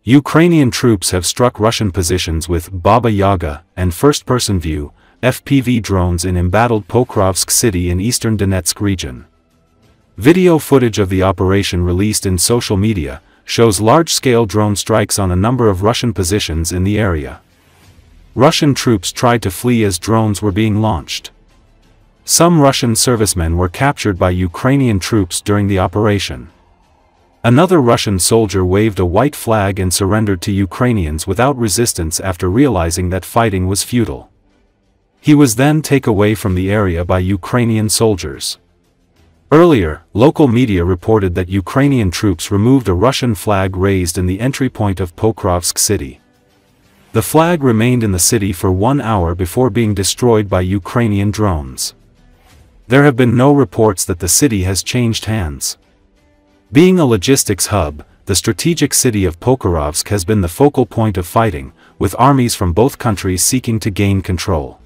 Ukrainian troops have struck Russian positions with Baba Yaga and first-person view (FPV) drones in embattled Pokrovsk city in eastern Donetsk region. Video footage of the operation released in social media shows large-scale drone strikes on a number of Russian positions in the area. Russian troops tried to flee as drones were being launched. Some Russian servicemen were captured by Ukrainian troops during the operation. Another Russian soldier waved a white flag and surrendered to Ukrainians without resistance after realizing that fighting was futile. He was then taken away from the area by Ukrainian soldiers. Earlier, local media reported that Ukrainian troops removed a Russian flag raised in the entry point of Pokrovsk city. The flag remained in the city for 1 hour before being destroyed by Ukrainian drones. There have been no reports that the city has changed hands. Being a logistics hub, the strategic city of Pokrovsk has been the focal point of fighting, with armies from both countries seeking to gain control.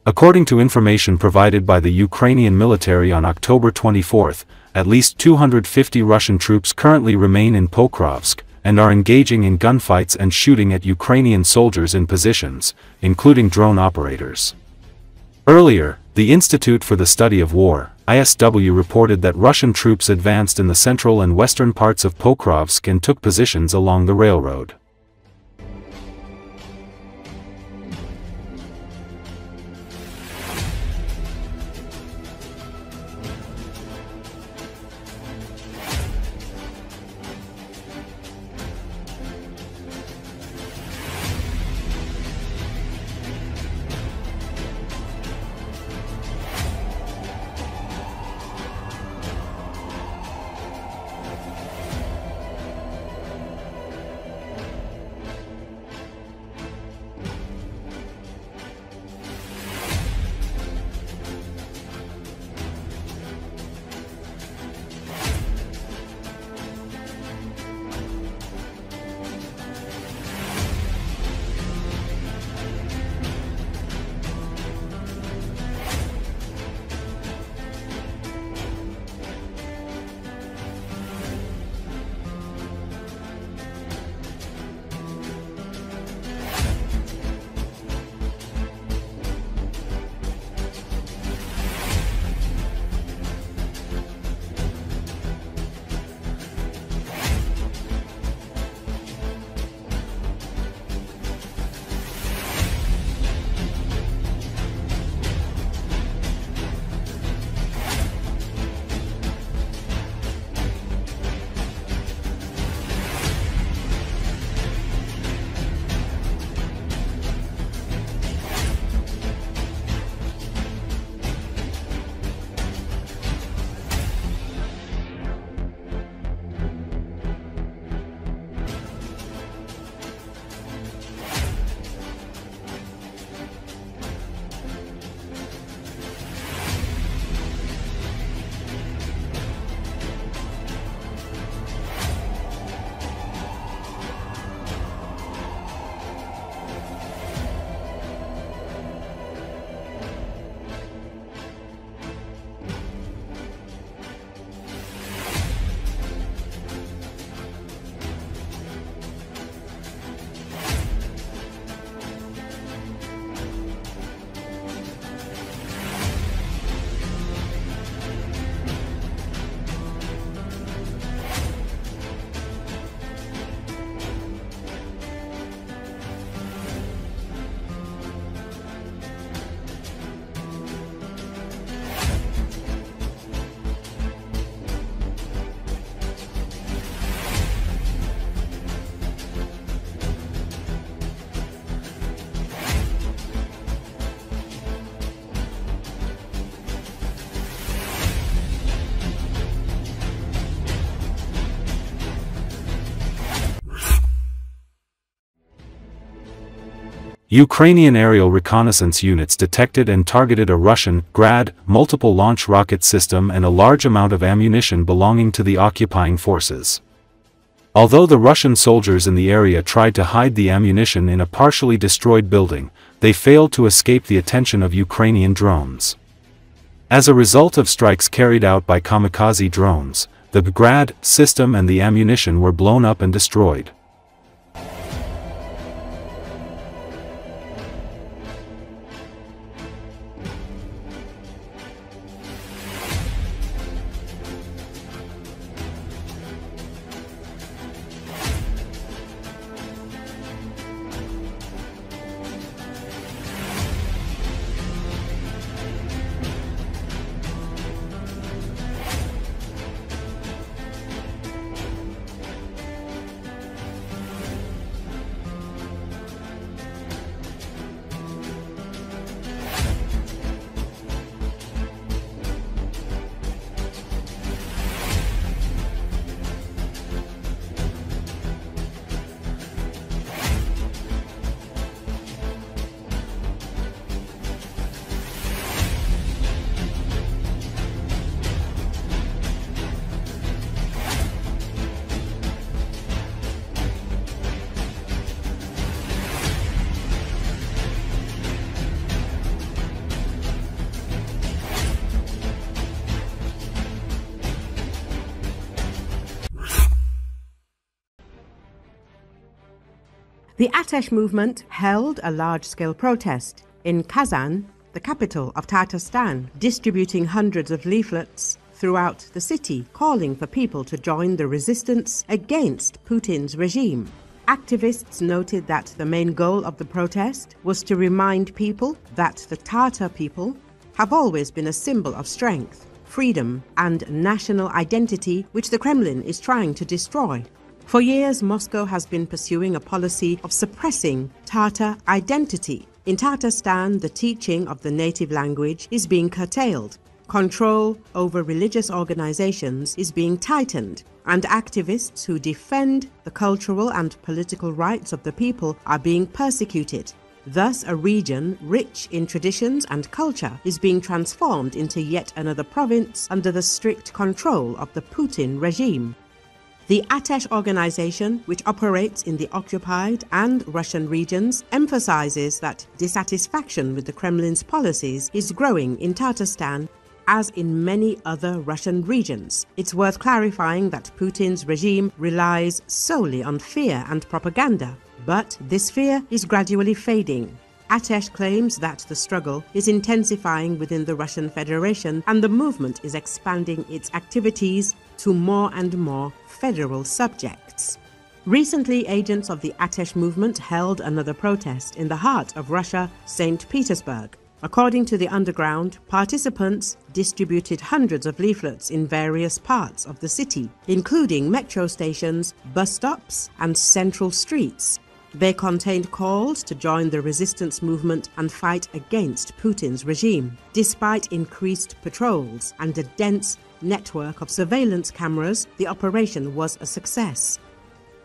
According to information provided by the Ukrainian military on October 24, at least 250 Russian troops currently remain in Pokrovsk, and are engaging in gunfights and shooting at Ukrainian soldiers in positions, including drone operators. Earlier, the Institute for the Study of War, ISW, reported that Russian troops advanced in the central and western parts of Pokrovsk and took positions along the railroad. Ukrainian aerial reconnaissance units detected and targeted a Russian Grad multiple launch rocket system and a large amount of ammunition belonging to the occupying forces. Although the Russian soldiers in the area tried to hide the ammunition in a partially destroyed building, they failed to escape the attention of Ukrainian drones. As a result of strikes carried out by kamikaze drones, the Grad system and the ammunition were blown up and destroyed. The Atesh movement held a large-scale protest in Kazan, the capital of Tatarstan, distributing hundreds of leaflets throughout the city, calling for people to join the resistance against Putin's regime. Activists noted that the main goal of the protest was to remind people that the Tatar people have always been a symbol of strength, freedom, and national identity, which the Kremlin is trying to destroy. For years, Moscow has been pursuing a policy of suppressing Tatar identity. In Tatarstan, the teaching of the native language is being curtailed. Control over religious organizations is being tightened, and activists who defend the cultural and political rights of the people are being persecuted. Thus, a region rich in traditions and culture is being transformed into yet another province under the strict control of the Putin regime. The Atesh organization, which operates in the occupied and Russian regions, emphasizes that dissatisfaction with the Kremlin's policies is growing in Tatarstan, as in many other Russian regions. It's worth clarifying that Putin's regime relies solely on fear and propaganda, but this fear is gradually fading. Atesh claims that the struggle is intensifying within the Russian Federation and the movement is expanding its activities to more and more federal subjects. Recently, agents of the Atesh movement held another protest in the heart of Russia, St. Petersburg. According to the underground, participants distributed hundreds of leaflets in various parts of the city, including metro stations, bus stops, and central streets. They contained calls to join the resistance movement and fight against Putin's regime. Despite increased patrols and a dense network of surveillance cameras, the operation was a success.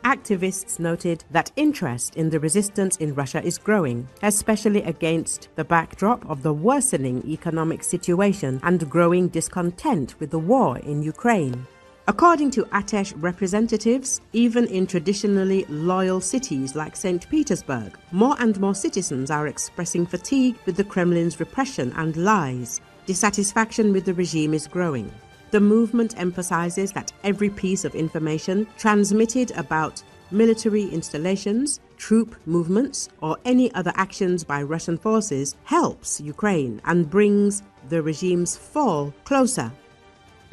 Activists noted that interest in the resistance in Russia is growing, especially against the backdrop of the worsening economic situation and growing discontent with the war in Ukraine. According to Atesh representatives, even in traditionally loyal cities like St. Petersburg, more and more citizens are expressing fatigue with the Kremlin's repression and lies. Dissatisfaction with the regime is growing. The movement emphasizes that every piece of information transmitted about military installations, troop movements, or any other actions by Russian forces helps Ukraine and brings the regime's fall closer.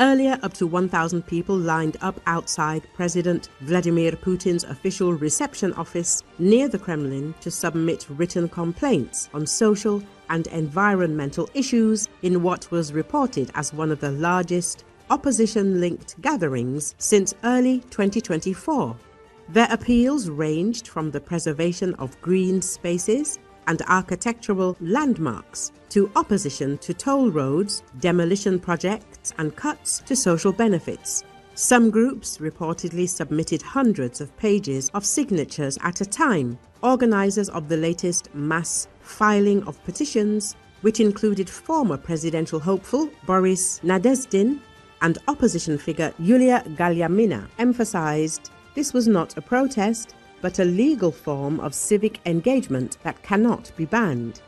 Earlier, up to 1,000 people lined up outside President Vladimir Putin's official reception office near the Kremlin to submit written complaints on social and environmental issues in what was reported as one of the largest opposition-linked gatherings since early 2024. Their appeals ranged from the preservation of green spaces and architectural landmarks to opposition to toll roads, demolition projects, and cuts to social benefits. Some groups reportedly submitted hundreds of pages of signatures at a time. Organizers of the latest mass filing of petitions, which included former presidential hopeful Boris Nadezhdin and opposition figure Yulia Galyamina, emphasized this was not a protest, but a legal form of civic engagement that cannot be banned.